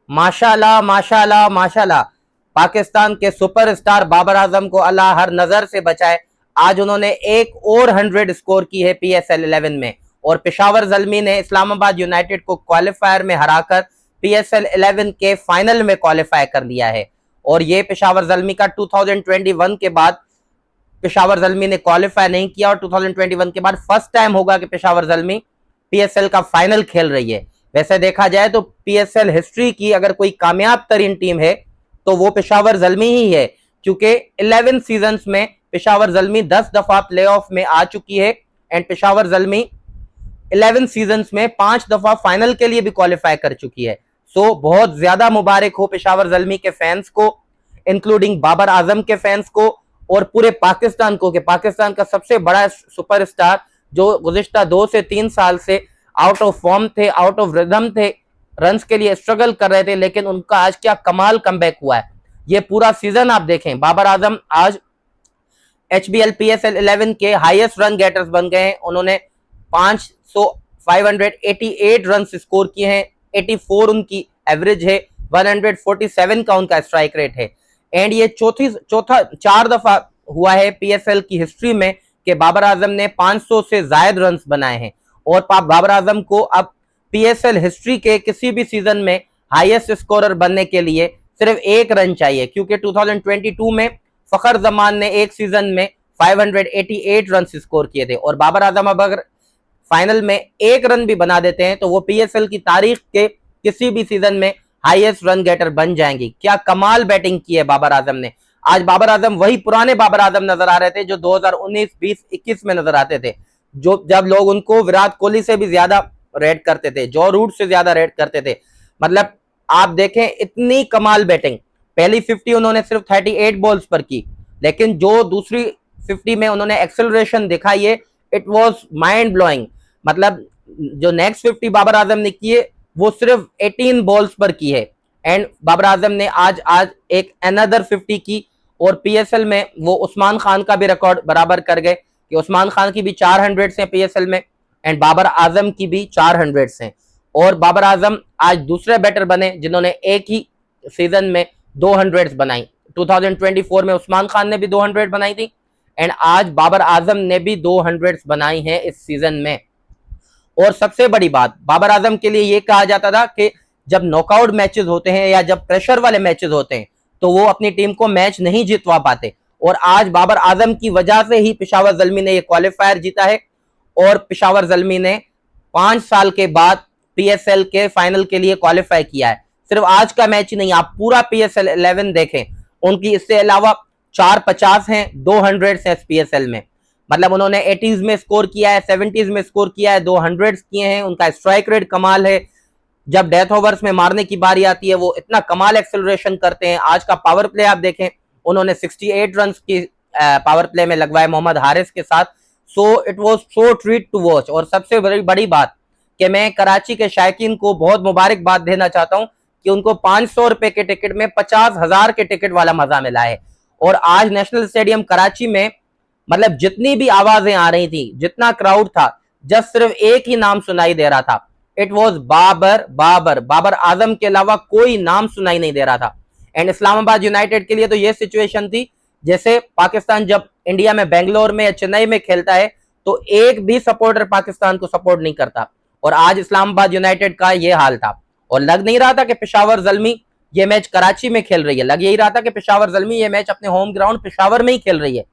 माशाल्लाह माशाल्लाह माशाल्लाह। पाकिस्तान के सुपरस्टार बाबर आजम को अल्लाह हर नजर से बचाए। आज उन्होंने एक और 100 स्कोर की है PSL 11 में, और पेशावर ज़ल्मी ने इस्लामाबाद यूनाइटेड को क्वालिफायर में हराकर PSL 11 के फाइनल में क्वालिफाई कर लिया है। और ये पेशावर ज़ल्मी का 2021 के बाद पेशावर ज़ल्मी ने क्वालिफाई नहीं किया, और 2021 के बाद फर्स्ट टाइम होगा कि पेशावर ज़ल्मी PSL का फाइनल खेल रही है। वैसे देखा जाए तो PSL हिस्ट्री की अगर कोई कामयाब तरीन टीम है तो वो पेशावर ज़ल्मी ही है, क्योंकि 11 सीजन्स में पेशावर ज़ल्मी 10 दफा प्लेऑफ में आ चुकी है, एंड पेशावर ज़ल्मी 11 सीजन्स में 5 दफा फाइनल के लिए भी क्वालिफाई कर चुकी है। सो बहुत ज्यादा मुबारक हो पेशावर ज़ल्मी के फैंस को, इंक्लूडिंग बाबर आजम के फैंस को, और पूरे पाकिस्तान को, कि पाकिस्तान का सबसे बड़ा सुपरस्टार जो गुज़िश्ता 2 से 3 साल से आउट ऑफ फॉर्म थे, आउट ऑफ रिदम थे, रन्स के लिए स्ट्रगल कर रहे थे, लेकिन उनका आज क्या कमाल कमबैक हुआ है। ये पूरा सीजन आप देखें, बाबर आजम आज HBL PSL 11 के हाईएस्ट रन गेटर्स बन गए हैं। उन्होंने 588 रन स्कोर किए हैं, 84 उनकी एवरेज है, 147 का उनका स्ट्राइक रेट है। एंड ये चौथा 4 दफा हुआ है PSL की हिस्ट्री में कि बाबर आजम ने 500 से ज्यादा रन बनाए हैं। और बाबर आजम को अब PSL हिस्ट्री के किसी भी सीजन में हाईएस्ट स्कोरर बनने के लिए सिर्फ 1 रन चाहिए, क्योंकि 2022 में फखर जमान ने एक सीजन में 588 रन स्कोर किए थे, और बाबर आजम अब अगर फाइनल में 1 रन भी बना देते हैं तो वो PSL की तारीख के किसी भी सीजन में हाईएस्ट रन गेटर बन जाएंगी। क्या कमाल बैटिंग की है बाबर आजम ने। आज बाबर आजम वही पुराने बाबर आजम नजर आ रहे थे जो 2019, 20, 21 में नजर आते थे, जो जब लोग उनको विराट कोहली से भी ज्यादा रेट करते थे, जॉ रूट से ज्यादा रेट करते थे। मतलब आप देखें इतनी कमाल बैटिंग। पहली 50 उन्होंने सिर्फ 38 बॉल्स पर की, लेकिन जो दूसरी 50 में उन्होंने एक्सेलरेशन दिखाई है, इट वाज माइंड ब्लोइंग। मतलब जो नेक्स्ट 50 बाबर आजम ने की है वो सिर्फ 18 बॉल्स पर की है, एंड बाबर आजम ने आज एक अनदर 50 की, और PSL में वो उस्मान खान का भी रिकॉर्ड बराबर कर गए कि उस्मान खान की भी 400 हैं PSL में, एंड बाबर आजम की भी 400 हैं। और बाबर आजम आज दूसरे बैटर बने जिन्होंने एक ही सीजन में 200 बनाई। 2024 में उस्मान खान ने भी 200 बनाई थी, एंड आज बाबर आजम ने भी 200 बनाई हैं इस सीजन में। और सबसे बड़ी बात, बाबर आजम के लिए यह कहा जाता था कि जब नॉकआउट मैचेस होते हैं या जब प्रेशर वाले मैचेस होते हैं तो वो अपनी टीम को मैच नहीं जितवा पाते, और आज बाबर आजम की वजह से ही पेशावर ज़ल्मी ने यह क्वालिफायर जीता है, और पेशावर ज़ल्मी ने 5 साल के बाद PSL के फाइनल के लिए क्वालिफाई किया है। सिर्फ आज का मैच ही नहीं, आप पूरा PSL 11 देखें, उनकी इससे अलावा 450 हैं, 200 हैं PSL में। मतलब उन्होंने 80s में स्कोर किया है, 70s में स्कोर किया है, 200 किए हैं। उनका स्ट्राइक रेट कमाल है, जब डेथ ओवर्स में मारने की बारी आती है वो इतना कमाल एक्सेलरेशन करते हैं। आज का पावर प्ले आप देखें, उन्होंने 68 रन की पावर प्ले में लगवाए मोहम्मद हारिस के साथ। So it was so treat to watch. और सबसे बड़ी बात कि मैं कराची के शायकीन को बहुत मुबारकबाद देना चाहता हूं कि उनको 500 रुपए के टिकट में 50,000 के टिकट वाला मजा मिला है। और आज नेशनल स्टेडियम कराची में मतलब जितनी भी आवाजें आ रही थी, जितना क्राउड था, जस्ट सिर्फ एक ही नाम सुनाई दे रहा था, इट वॉज बाबर। बाबर बाबर आजम के अलावा कोई नाम सुनाई नहीं दे रहा था। एंड इस्लामाबाद यूनाइटेड के लिए तो यह सिचुएशन थी जैसे पाकिस्तान जब इंडिया में बेंगलोर में या चेन्नई में खेलता है तो एक भी सपोर्टर पाकिस्तान को सपोर्ट नहीं करता, और आज इस्लामाबाद यूनाइटेड का यह हाल था। और लग नहीं रहा था कि पेशावर ज़ल्मी ये मैच कराची में खेल रही है, लग यही रहा था कि पेशावर ज़ल्मी ये मैच अपने होम ग्राउंड पेशावर में ही खेल रही है।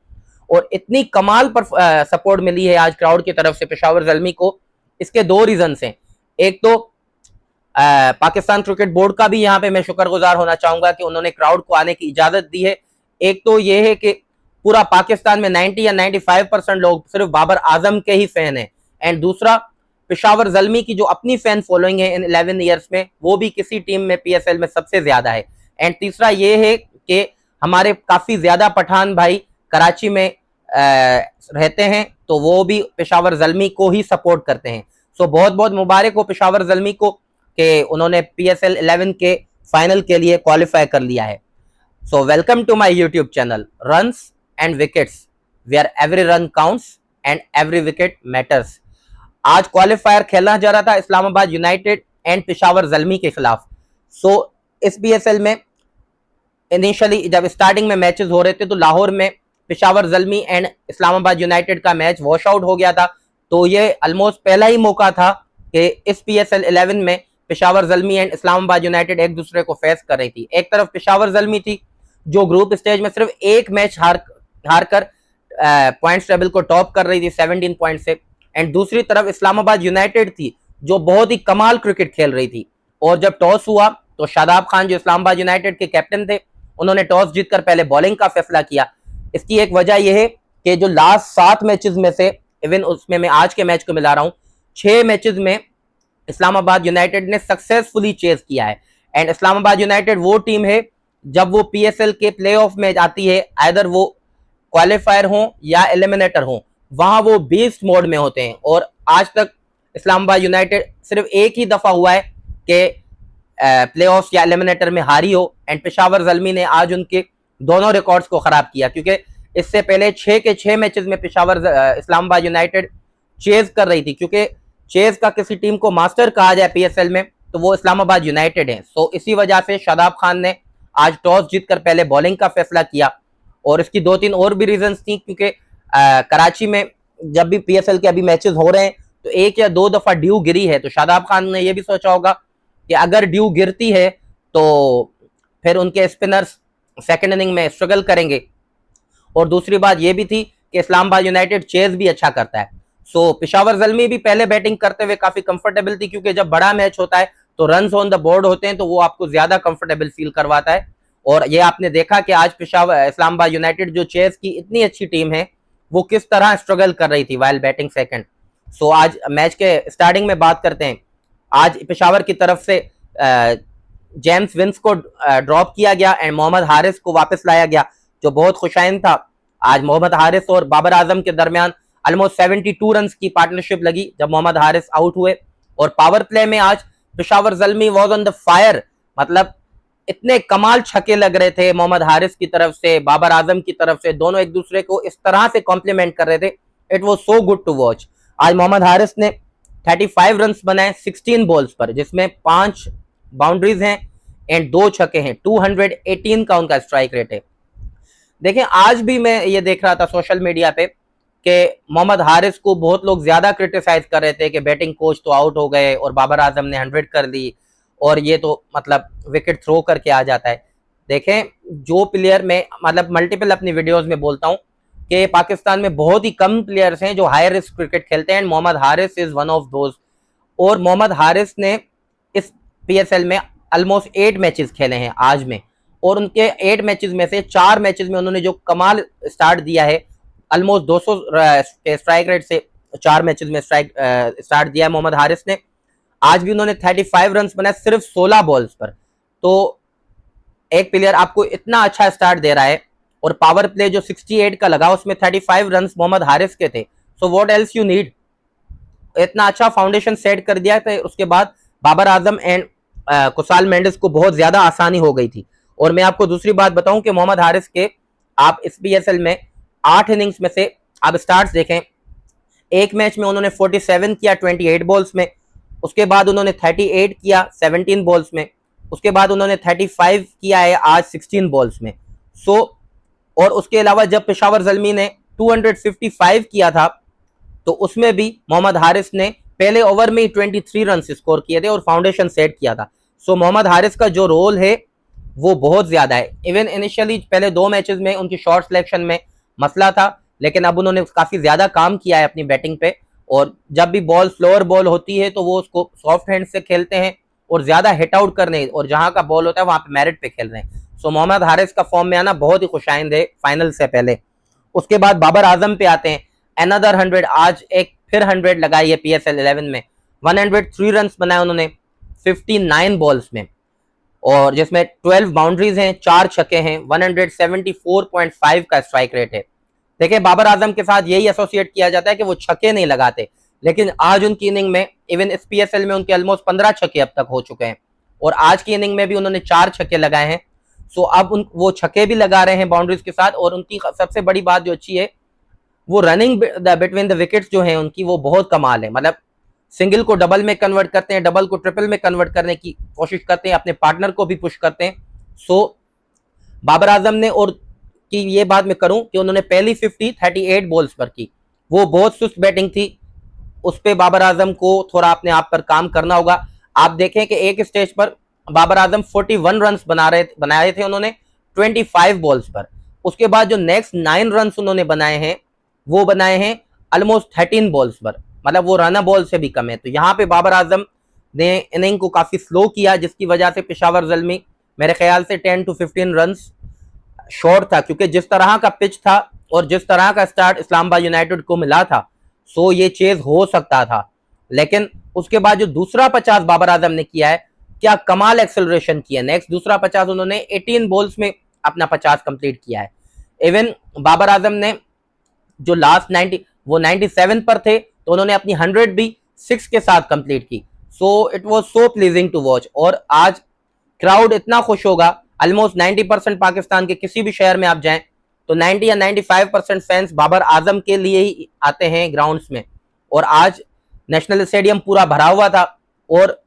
और इतनी कमाल पर सपोर्ट मिली है आज क्राउड की तरफ से पेशावर ज़ल्मी को। इसके 2 रीजन हैं। एक तो पाकिस्तान क्रिकेट बोर्ड का भी यहाँ पे मैं शुक्रगुजार होना चाहूंगा कि उन्होंने क्राउड को आने की इजाजत दी है। एक तो ये है कि पूरा पाकिस्तान में 90 या 95% लोग सिर्फ बाबर आजम के ही फैन हैं, एंड दूसरा पेशावर ज़ल्मी की जो अपनी फैन फॉलोइंग है इन 11 ईयर्स में वो भी किसी टीम में PSL में सबसे ज्यादा है। एंड तीसरा ये है कि हमारे काफी ज्यादा पठान भाई कराची में रहते हैं, तो वो भी पेशावर ज़ल्मी को ही सपोर्ट करते हैं। सो बहुत बहुत मुबारक हो पेशावर ज़ल्मी को कि उन्होंने PSL 11 के फाइनल के लिए क्वालिफाई कर लिया है। So welcome to my YouTube channel runs and wickets, where every run counts and every wicket matters. आज क्वालिफायर खेलना जा रहा था इस्लामाबाद यूनाइटेड एंड पेशावर ज़ल्मी के खिलाफ। सो इस PSL में इनिशियली जब स्टार्टिंग में मैचेस हो रहे थे तो लाहौर में पेशावर ज़ल्मी एंड इस्लामाबाद यूनाइटेड का मैच वॉश आउट हो गया था। तो ये ऑलमोस्ट पहला ही मौका था कि इस PSL 11 में पेशावर ज़ल्मी एंड इस्लामाबाद यूनाइटेड एक दूसरे को फेस कर रही थी। एक तरफ पेशावर ज़ल्मी थी जो ग्रुप स्टेज में सिर्फ एक मैच हार कर पॉइंट्स टेबल को टॉप कर रही थी 17 पॉइंट से, एंड दूसरी तरफ इस्लामाबाद यूनाइटेड थी जो बहुत ही कमाल क्रिकेट खेल रही थी। और जब टॉस हुआ तो शादाब खान जो इस्लामाबाद यूनाइटेड के कैप्टन थे उन्होंने टॉस जीतकर पहले बॉलिंग का फैसला किया। इसकी एक वजह यह है कि जो लास्ट 7 मैचेस में से, इवन उसमें मैं आज के मैच को मिला रहा हूं, 6 मैचेस में इस्लामाबाद यूनाइटेड ने सक्सेसफुली चेस किया है। एंड इस्लामाबाद यूनाइटेड वो टीम है जब वो PSL के प्लेऑफ में जाती है, आइदर वो क्वालिफायर हो या एलिमिनेटर हो, वहां वो बीस्ट मोड में होते हैं। और आज तक इस्लामाबाद यूनाइटेड सिर्फ एक ही दफा हुआ है कि प्लेऑफ या एलिमिनेटर में हारी हो, एंड पेशावर ज़ल्मी ने आज उनके दोनों रिकॉर्ड्स को खराब किया, क्योंकि इससे पहले 6 के 6 मैचेस में पेशावर इस्लामाबाद यूनाइटेड चेज कर रही थी। क्योंकि चेज का किसी टीम को मास्टर कहा जाए PSL में तो वो इस्लामाबाद यूनाइटेड है। सो इसी वजह से शादाब खान ने आज टॉस जीतकर पहले बॉलिंग का फैसला किया। और इसकी 2-3 और भी रीजंस थी, क्योंकि कराची में जब भी PSL के अभी मैचेस हो रहे हैं तो 1 या 2 दफा ड्यू गिरी है, तो शादाब खान ने यह भी सोचा होगा कि अगर ड्यू गिरती है तो फिर उनके स्पिनर्स सेकंड इनिंग में स्ट्रगल करेंगे। और दूसरी बात यह भी थी कि इस्लामाबाद यूनाइटेड चेज भी अच्छा करता है। सो पेशावर ज़ल्मी भी पहले बैटिंग करते हुए काफी कंफर्टेबल थी, क्योंकि जब बड़ा मैच होता है तो रन्स ऑन द बोर्ड होते हैं तो वो आपको ज्यादा कंफर्टेबल फील करवाता है। और ये आपने देखा कि आज पेशावर इस्लामाबाद यूनाइटेड जो चेस की इतनी अच्छी टीम है वो किस तरह स्ट्रगल कर रही थी वाइल बैटिंग सेकंड। सो आज मैच के स्टार्टिंग में बात करते हैं। आज पेशावर की तरफ से जेम्स विंस को ड्रॉप किया गया एंड मोहम्मद हारिस को वापस लाया गया, जो बहुत खुशाइन था। आज मोहम्मद हारिस और बाबर आजम के दरमियान ऑलमोस्ट 72 रन की पार्टनरशिप लगी जब मोहम्मद हारिस आउट हुए। और पावर प्ले में आज Peshawar Zalmi was on the fire, मतलब इतने कमाल छक्के लग रहे थे मोहम्मद हारिस की तरफ से, बाबर आजम की तरफ से, दोनों एक दूसरे को इस तरह से कॉम्प्लीमेंट कर रहे थे। It was so good to watch. आज मोहम्मद हारिस ने 35 रन बनाए 16 बॉल्स पर, जिसमें 5 बाउंड्रीज हैं एंड 2 छक्के हैं। 218 का उनका स्ट्राइक रेट है। देखें, आज भी मैं ये देख रहा था सोशल मीडिया पे कि मोहम्मद हारिस को बहुत लोग ज्यादा क्रिटिसाइज कर रहे थे कि बैटिंग कोच तो आउट हो गए और बाबर आजम ने 100 कर ली और ये तो मतलब विकेट थ्रो करके आ जाता है। देखें, जो प्लेयर में मतलब मल्टीपल अपनी वीडियोस में बोलता हूं कि पाकिस्तान में बहुत ही कम प्लेयर्स हैं जो हाई रिस्क क्रिकेट खेलते हैं, Mohammad Haris is one of those. और मोहम्मद हारिस ने इस PSL में ऑलमोस्ट 8 मैचेस खेले हैं आज में, और उनके 8 मैचेस में से 4 मैचेस में उन्होंने जो कमाल स्टार्ट दिया है, ऑलमोस्ट 200 स्ट्राइक रेट से 4 मैचेस में स्टार्ट दिया है मोहम्मद हारिस ने। आज भी उन्होंने 35 रन बनाए सिर्फ 16 बॉल्स पर। तो एक प्लेयर आपको इतना अच्छा स्टार्ट दे रहा है, और पावर प्ले जो 68 का लगा उसमें 35 रन मोहम्मद हारिस के थे। So what else you need. इतना अच्छा फाउंडेशन सेट कर दिया था। उसके बाद बाबर आजम एंड कुसाल मेंडिस को बहुत ज्यादा आसानी हो गई थी। और मैं आपको दूसरी बात बताऊं कि मोहम्मद हारिस के आप इस PSL में 8 इनिंग्स में से आप स्टार्ट्स देखें, एक मैच में उन्होंने 47 किया 28 बॉल्स में, उसके बाद उन्होंने 38 किया 17 बॉल्स में, उसके बाद उन्होंने 35 किया है आज 16 बॉल्स में। सो और उसके अलावा जब पेशावर ज़ल्मी ने 255 किया था तो उसमें भी मोहम्मद हारिस ने पहले ओवर में ही 23 रन स्कोर किए थे और फाउंडेशन सेट किया था। सो मोहम्मद हारिस का जो रोल है वो बहुत ज्यादा है। इवन इनिशियली पहले 2 मैचेस में उनकी शॉट सिलेक्शन में मसला था, लेकिन अब उन्होंने काफी ज्यादा काम किया है अपनी बैटिंग पे। और जब भी बॉल स्लोअर बॉल होती है तो वो उसको सॉफ्ट हैंड से खेलते हैं और ज्यादा हिट आउट करने, और जहां का बॉल होता है वहां पे मेरिट पे खेल रहे हैं। सो मोहम्मद हारिस का फॉर्म में आना बहुत ही खुशाइंद है फाइनल से पहले। उसके बाद बाबर आजम पे आते हैं। अनदर 100, आज एक फिर 100 लगाई है PSL 11 में। 103 रन बनाए उन्होंने 59 बॉल्स में, और जिसमें 12 बाउंड्रीज हैं, 4 छक्के हैं। 174.5 का स्ट्राइक रेट है। देखिए, बाबर आजम के साथ यही एसोसिएट किया जाता है कि वो छक्के नहीं लगाते, लेकिन आज उनकी इनिंग में इवन इस PSL में उनके ऑलमोस्ट 15 छक्के अब तक हो चुके हैं, और आज की इनिंग में भी उन्होंने 4 छक्के लगाए हैं। सो अब वो छक्के भी लगा रहे हैं बाउंड्रीज के साथ। और उनकी सबसे बड़ी बात जो अच्छी है, वो रनिंग बिटवीन द विकेट्स जो है उनकी वो बहुत कमाल है। मतलब सिंगल को डबल में कन्वर्ट करते हैं, डबल को ट्रिपल में कन्वर्ट करने की कोशिश करते हैं, अपने पार्टनर को भी पुश करते हैं। सो बाबर आजम ने, और की ये बात मैं करूं कि उन्होंने पहली 50 38 बॉल्स पर की, वो बहुत सुस्त बैटिंग थी, उस पर बाबर आजम को थोड़ा अपने आप पर काम करना होगा। आप देखें कि एक स्टेज पर बाबर आजम 41 रन बनाए थे उन्होंने 25 बॉल्स पर। उसके बाद जो नेक्स्ट 9 रन उन्होंने बनाए हैं वो बनाए हैं ऑलमोस्ट 13 बॉल्स पर, मतलब वो रन बॉल से भी कम है। तो यहाँ पे बाबर आजम ने इनिंग को काफी स्लो किया, जिसकी वजह से पेशावर ज़ल्मी मेरे ख्याल से 10 to 15 रन शॉर्ट था, क्योंकि जिस तरह का पिच था और जिस तरह का स्टार्ट इस्लामाबाद यूनाइटेड को मिला था, सो ये चेज हो सकता था। लेकिन उसके बाद जो दूसरा 50 बाबर आजम ने किया है, क्या कमाल एक्सेलरेशन किया। नेक्स्ट दूसरा 50 उन्होंने 18 बॉल्स में अपना 50 कंप्लीट किया है। इवन बाबर आजम ने जो लास्ट 90 वो 97 पर थे, तो उन्होंने अपनी 100 भी 6 के साथ कंप्लीट की। So it was so pleasing to watch. और आज क्राउड इतना खुश होगा, ऑलमोस्ट 90% पाकिस्तान के किसी भी शहर में आप जाएं तो 90 या 95% फैंस बाबर आजम के लिए ही आते हैं ग्राउंड्स में। और आज नेशनल स्टेडियम पूरा भरा हुआ था और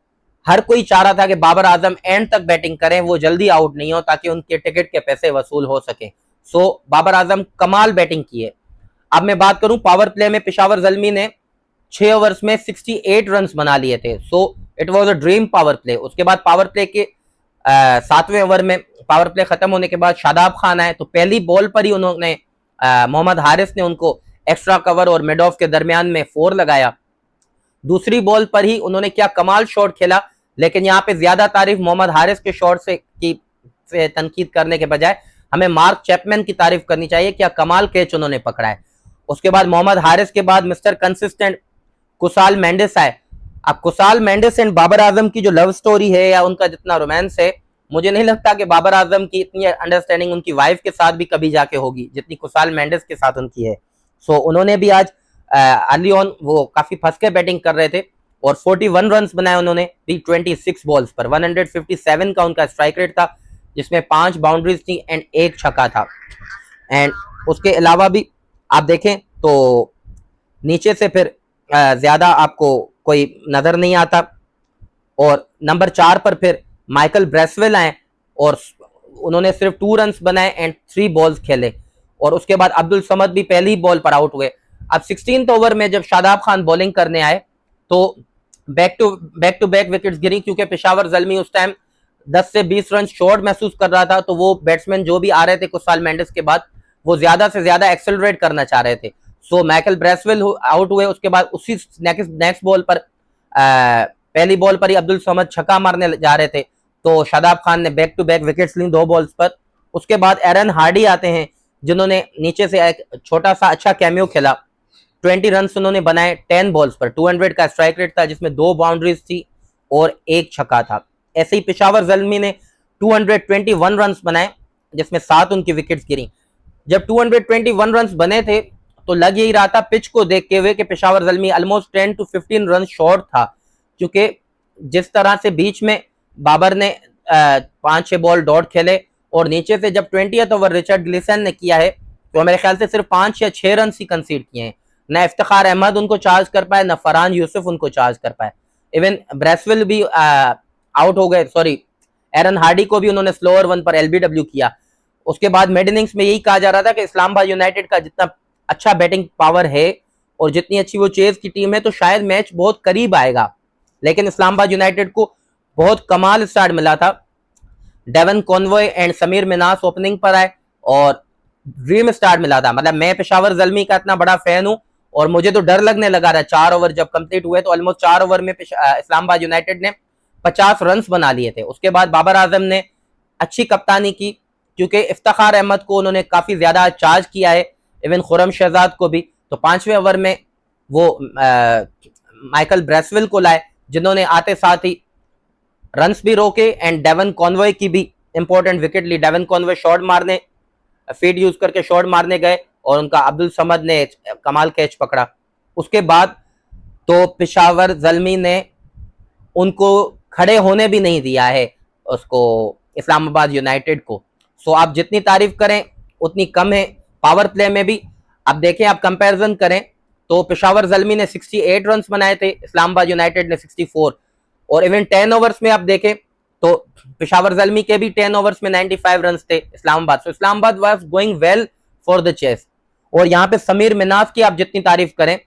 हर कोई चाह रहा था कि बाबर आजम एंड तक बैटिंग करें, वो जल्दी आउट नहीं हो, ताकि उनके टिकट के पैसे वसूल हो सके। सो बाबर आजम कमाल बैटिंग की है। अब मैं बात करूं पावर प्ले में, पेशावर ज़ल्मी ने 6 ओवर्स में 68 रन बना लिए थे। सो it was a dream power play. उसके बाद पावर प्ले के 7वें ओवर में पावर प्ले खत्म होने के बाद शादाब खान आए, तो पहली बॉल पर ही उन्होंने मोहम्मद हारिस ने उनको एक्स्ट्रा कवर और मिड ऑफ के दरमियान में 4 लगाया। दूसरी बॉल पर ही उन्होंने क्या कमाल शॉट खेला, लेकिन यहाँ पे ज्यादा तारीफ मोहम्मद हारिस के शॉट से तनकीद करने के बजाय हमें मार्क चैपमैन की तारीफ करनी चाहिए, क्या कमाल कैच उन्होंने पकड़ा है। उसके बाद मोहम्मद हारिस के बाद मिस्टर कंसिस्टेंट कुसाल मेंडिस आए। अब कुसाल मेंडिस एंड बाबर आजम की जो लव स्टोरी है या उनका जितना रोमांस है, मुझे नहीं लगता कि बाबर आजम की इतनी अंडरस्टैंडिंग उनकी वाइफ के साथ भी कभी जाके होगी जितनी कुसाल मेंडिस के साथ उनकी है। सो उन्होंने भी आज अर्ली ऑन वो काफी फंस के बैटिंग कर रहे थे और 41 रन बनाए उन्होंने भी 26 बॉल्स पर। 157 का उनका स्ट्राइक रेट था, जिसमें 5 बाउंड्रीज थी एंड 1 छक्का था। एंड उसके अलावा भी आप देखें तो नीचे से फिर ज्यादा आपको कोई नजर नहीं आता। और नंबर 4 पर फिर माइकल ब्रेसवेल आए और उन्होंने सिर्फ 2 रन बनाए एंड 3 बॉल्स खेले। और उसके बाद अब्दुल समद भी पहली बॉल पर आउट हुए। अब 16th ओवर में जब शादाब खान बॉलिंग करने आए तो बैक टू बैक विकेट्स गिरी, क्योंकि पेशावर ज़ल्मी उस टाइम 10 से 20 रन शॉर्ट महसूस कर रहा था। तो वो बैट्समैन जो भी आ रहे थे कुसाल मेंडिस के बाद, वो ज्यादा से ज्यादा एक्सेलरेट करना चाह रहे थे। सो माइकल ब्रेसवेल आउट हुए। उसके बाद उसी नेक्स्ट बॉल पर पहली बॉल पर ही अब्दुल समद छक्का मारने जा रहे थे, तो शादाब खान ने बैक टू बैक विकेट्स ली 2 बॉल्स पर। उसके बाद एरन हार्डी आते हैं, जिन्होंने नीचे से एक छोटा सा अच्छा कैमियो खेला। 20 रन उन्होंने बनाए 10 बॉल्स पर। 200 का स्ट्राइक रेट था, जिसमें 2 बाउंड्रीज थी और 1 छक्का था। ऐसे ही पेशावर ज़ल्मी ने 221 रन बनाए, जिसमें 7 उनकी विकेट्स गिरी। जब 221 रन बने थे तो लग यही रहा था पिच को देखते हुए कि Peshawar Zalmi almost 10 to 15 run short था, क्योंकि जिस तरह से बीच में बाबर ने 5-6 बॉल डॉट खेले और नीचे से जब 20th ओवर रिचर्ड ग्लिसन ने किया है, तो मेरे ख्याल से सिर्फ 5 या 6 रन ही कंसीड किए हैं। न इफ्तिखार अहमद उनको चार्ज कर पाए, न फरहान यूसुफ उनको चार्ज कर पाए। इवन ब्रेसवेल भी आउट हो गए, सॉरी एरन हार्डी को भी उन्होंने स्लोअर 1 पर एलबीडब्ल्यू किया। उसके बाद मिड इनिंग्स में यही कहा जा रहा था कि इस्लामाबाद यूनाइटेड का जितना अच्छा बैटिंग पावर है और जितनी अच्छी वो चेज की टीम है, तो शायद मैच बहुत करीब आएगा। लेकिन इस्लामाबाद यूनाइटेड को बहुत कमाल स्टार्ट मिला था। Devon Conway and Sameer Minhas opening पर आए और ड्रीम स्टार्ट मिला था। मतलब मैं पेशावर ज़ल्मी का इतना बड़ा फैन हूं और मुझे तो डर लगने लगा था। 4 ओवर जब कंप्लीट हुए तो ऑलमोस्ट 4 ओवर में इस्लामाबाद यूनाइटेड ने 50 रन बना लिए थे। उसके बाद बाबर आजम ने अच्छी कप्तानी की, क्योंकि इफ्तिखार अहमद को उन्होंने काफी ज्यादा चार्ज किया है, इवन खुरम शहजाद को भी। तो 5वें ओवर में वो माइकल ब्रेसवेल को लाए, जिन्होंने आते साथ ही रन्स भी रोके एंड डेवन कॉनवॉय की भी इंपॉर्टेंट विकेट ली। डेवन कॉनवॉय शॉट मारने, फीड यूज करके शॉट मारने गए और उनका अब्दुल समद ने कमाल कैच पकड़ा। उसके बाद तो पेशावर ज़ल्मी ने उनको खड़े होने भी नहीं दिया है उसको, इस्लामाबाद यूनाइटेड को। सो आप जितनी तारीफ करें उतनी कम है। पावर प्ले में भी आप देखें, आप कंपैरिजन करें तो पेशावर ज़ल्मी ने 68 रन बनाए थे, इस्लामाबाद यूनाइटेड ने 64। और इवन 10 ओवर्स में आप देखें तो पेशावर ज़ल्मी के भी 10 ओवर्स में 95 रन थे Islamabad. So Islamabad was going well for the chase. और यहाँ पे समीर मिनास की आप जितनी तारीफ करें,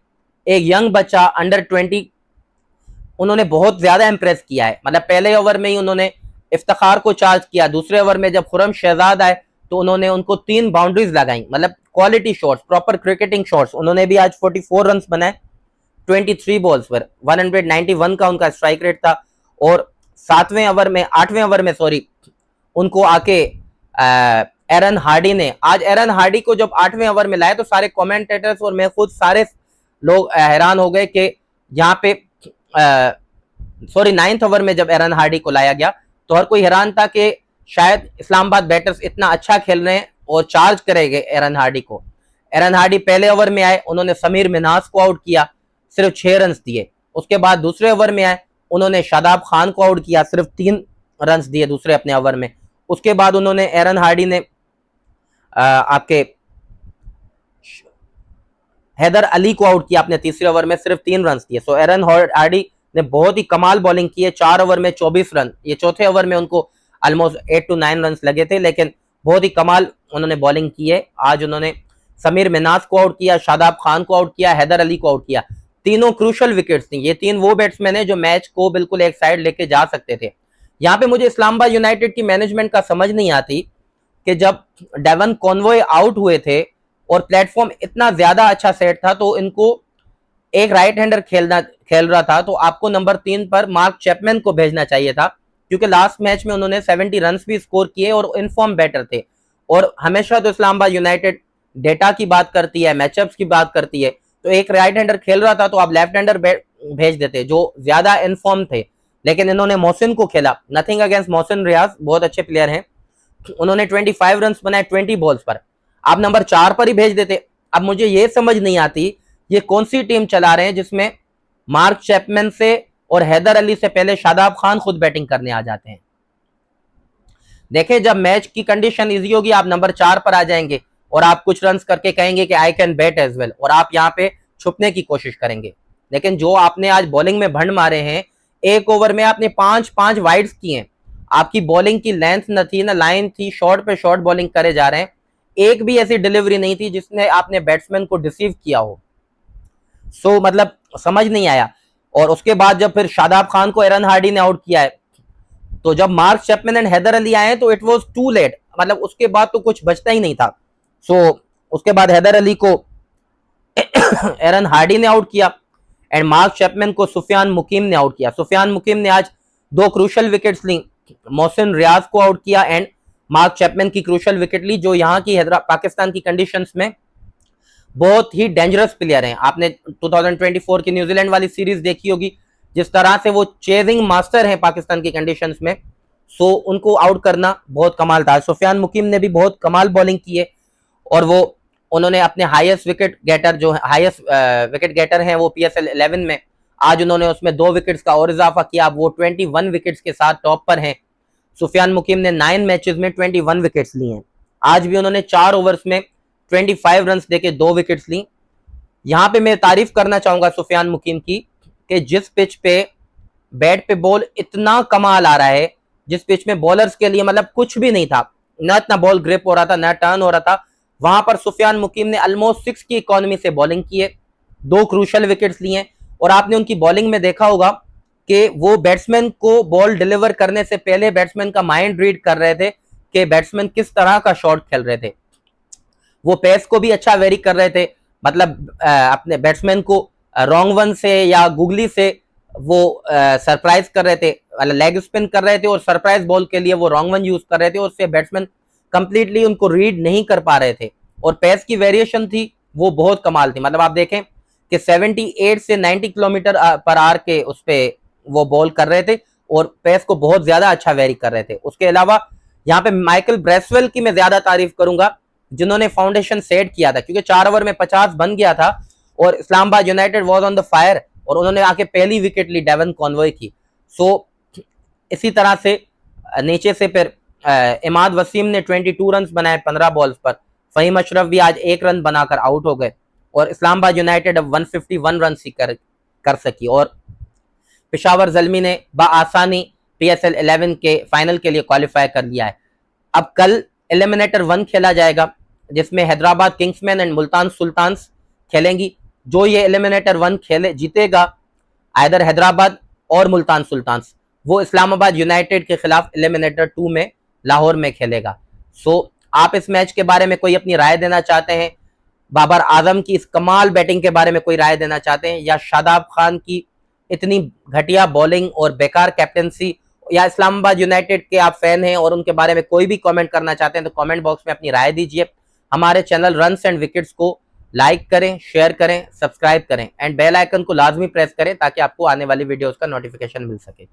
एक यंग बच्चा अंडर 20, उन्होंने बहुत ज्यादा इंप्रेस किया है। मतलब पहले ओवर में ही उन्होंने इफ्तिखार को चार्ज किया, दूसरे ओवर में जब खुरम शहजाद आए तो उन्होंने उनको 3 बाउंड्रीज लगाई, मतलब quality shots, proper cricketing shots. उन्होंने भी आज 44 रन बनाए 23 बॉल्स पर, 191 का उनका स्ट्राइक रेट था। और 8वें ओवर में सॉरी, उनको आके एरन हार्डी ने, आज एरन हार्डी को जब 8वें ओवर में लाया तो सारे कमेंटेटर्स और मैं खुद सारे लोग हैरान हो गए कि यहाँ पे सॉरी 9th ओवर में जब एरन हार्डी को लाया गया तो हर कोई हैरान था कि शायद इस्लामाबाद बैटर्स इतना अच्छा खेल रहे हैं और चार्ज करेंगे एरन हार्डी को। एरन हार्डी पहले ओवर में आए, उन्होंने समीर मिनास को आउट किया, सिर्फ 6 रन दिए। उसके बाद दूसरे ओवर में आए, उन्होंने शादाब खान को आउट किया, सिर्फ 3 रन दिए दूसरे अपने ओवर में। उसके बाद उन्होंने एरन हार्डी ने आपके हैदर अली को आउट किया अपने तीसरे ओवर में, सिर्फ 3 रन दिए। सो एरन हार्डी ने बहुत ही कमाल बॉलिंग की है, 4 ओवर में 24 रन। ये चौथे ओवर में उनको ऑलमोस्ट 8 to 9 रन लगे थे, लेकिन बहुत ही कमाल उन्होंने बॉलिंग की है। आज उन्होंने समीर मिनास को आउट किया, शादाब खान को आउट किया, हैदर अली को आउट किया। तीनों क्रूशल विकेट्स थी। ये 3 वो बैट्समैन है जो मैच को बिल्कुल एक साइड लेके जा सकते थे। यहाँ पे मुझे इस्लामाबाद यूनाइटेड की मैनेजमेंट का समझ नहीं आती कि जब डेवन कॉनवॉय आउट हुए थे और प्लेटफॉर्म इतना ज्यादा अच्छा सेट था, तो इनको एक राइट हैंडर खेल रहा था, तो आपको नंबर 3 पर मार्क चैपमैन को भेजना चाहिए था, क्योंकि लास्ट मैच में उन्होंने 70 रन भी स्कोर किए और इनफॉर्म बैटर थे। और हमेशा तो इस्लामाबाद यूनाइटेड डेटा की बात करती है, मैचअप्स की बात करती है, तो एक राइट हैंडर खेल रहा था तो आप लेफ्ट हैंडर भेज देते जो ज्यादा इनफॉर्म थे। लेकिन इन्होंने मोहसिन को खेला, नथिंग अगेंस्ट मोहसिन रियाज, बहुत अच्छे प्लेयर हैं। उन्होंने 25 रन बनाए 20 बॉल्स पर, आप नंबर 4 पर ही भेज देते। अब मुझे ये समझ नहीं आती ये कौन सी टीम चला रहे हैं जिसमें मार्क चैपमैन से और हैदर अली से पहले शादाब खान खुद बैटिंग करने आ जाते हैं। देखें, जब मैच की कंडीशन इजी होगी आप नंबर 4 पर आ जाएंगे और आप कुछ रन करके कहेंगे कि I can bat as well, और आप यहाँ पे छुपने की कोशिश करेंगे। लेकिन जो आपने आज बॉलिंग में भंड मारे हैं, एक ओवर में आपने 5 वाइड्स किए हैं, आपकी बॉलिंग की लेंथ न थी ना लाइन थी, शॉर्ट पे शॉर्ट बॉलिंग करे जा रहे हैं। एक भी ऐसी डिलीवरी नहीं थी जिसने आपने बैट्समैन को डिसीव किया हो। सो मतलब समझ नहीं आया। और उसके बाद जब फिर शादाब खान को एरन हार्डी ने आउट किया है, तो जब Mark Chapman and Haider Ali आए तो इट वाज टू लेट, मतलब उसके बाद तो कुछ बचता ही नहीं था। सो उसके बाद हैदर अली को एरन हार्डी ने आउट किया एंड मार्क चैपमैन को सुफियान मुकीम ने आउट किया। सुफियान मुकीम ने आज 2 क्रूशल विकेट्स ली, मोहसिन रियाज को आउट किया एंड मार्क चैपमैन की क्रूशल विकेट ली, जो यहाँ की पाकिस्तान की कंडीशंस में बहुत ही डेंजरस प्लेयर हैं। आपने 2024 की न्यूजीलैंड वाली सीरीज देखी होगी, जिस तरह से वो चेजिंग मास्टर हैं पाकिस्तान की कंडीशंस में। सो उनको आउट करना बहुत कमाल था। सुफियान मुकीम ने भी बहुत कमाल बॉलिंग की है और वो उन्होंने अपने हाईएस्ट विकेट गेटर जो हाईएस्ट विकेट गेटर हैं वो PSL 11 में, आज उन्होंने उसमें 2 विकेट्स का और इजाफा किया, वो 21 विकेट्स के साथ टॉप पर हैं। सुफियान मुकीम ने 9 मैचेस में 21 विकेट्स ली हैं। आज भी उन्होंने 4 ओवर्स में 25 रन देके 2 विकेट्स ली। यहाँ पे मैं तारीफ करना चाहूंगा सुफियान मुकीम की कि जिस पिच पे बैट पे बॉल इतना कमाल आ रहा है, जिस पिच में बॉलर्स के लिए मतलब कुछ भी नहीं था, ना इतना बॉल ग्रिप हो रहा था ना टर्न हो रहा था, वहां पर सुफियान मुकीम ने ऑलमोस्ट 6 की इकोनॉमी से बॉलिंग की है, 2 क्रूशल विकेट्स लिए। और आपने उनकी बॉलिंग में देखा होगा कि वो बैट्समैन को बॉल डिलीवर करने से पहले बैट्समैन का माइंड रीड कर रहे थे कि बैट्समैन किस तरह का शॉट खेल रहे थे। वो पेस को भी अच्छा वेरी कर रहे थे, मतलब अपने बैट्समैन को रॉन्ग वन से या गुगली से वो सरप्राइज कर रहे थे, लेग स्पिन कर रहे थे और सरप्राइज बॉल के लिए वो रॉन्ग वन यूज कर रहे थे, और उससे बैट्समैन कंप्लीटली उनको रीड नहीं कर पा रहे थे। और पेस की वेरिएशन थी वो बहुत कमाल थी, मतलब आप देखें कि 78 से 90 किलोमीटर पर आवर के उस पे वो बॉल कर रहे थे और पेस को बहुत ज्यादा अच्छा वेरी कर रहे थे। उसके अलावा यहाँ पे माइकल ब्रेसवेल की मैं ज्यादा तारीफ करूंगा, जिन्होंने फाउंडेशन सेट किया था, क्योंकि 4 ओवर में 50 बन गया था और Islamabad United was on the fire, और उन्होंने आके पहली विकेट ली डेवन कॉनवॉय की। सो इसी तरह से नीचे से फिर इमाद वसीम ने 22 रन बनाए 15 बॉल्स पर। फहीम अशरफ भी आज 1 रन बनाकर आउट हो गए। और इस्लामाबाद यूनाइटेड अब 151 रन ही कर सकी और पेशावर ज़ल्मी ने बआसानी PSL 11 के फाइनल के लिए क्वालिफाई कर लिया है। अब कल एलिमिनेटर 1 खेला जाएगा जिसमें हैदराबाद किंग्समैन एंड मुल्तान सुल्तान्स खेलेंगी। जो ये एलिमिनेटर 1 खेले जीतेगा आइदर हैदराबाद और मुल्तान सुल्तान्स, वो इस्लामाबाद यूनाइटेड के खिलाफ एलिमिनेटर 2 में लाहौर में खेलेगा। सो आप इस मैच के बारे में कोई अपनी राय देना चाहते हैं, बाबर आजम की इस कमाल बैटिंग के बारे में कोई राय देना चाहते हैं, या शादाब खान की इतनी घटिया बॉलिंग और बेकार कैप्टनसी, या इस्लामाबाद यूनाइटेड के आप फैन हैं और उनके बारे में कोई भी कमेंट करना चाहते हैं तो कमेंट बॉक्स में अपनी राय दीजिए। हमारे चैनल रन्स एंड विकेट्स को लाइक करें, शेयर करें, सब्सक्राइब करें एंड बेल आइकन को लाजमी प्रेस करें ताकि आपको आने वाली वीडियोस का नोटिफिकेशन मिल सके।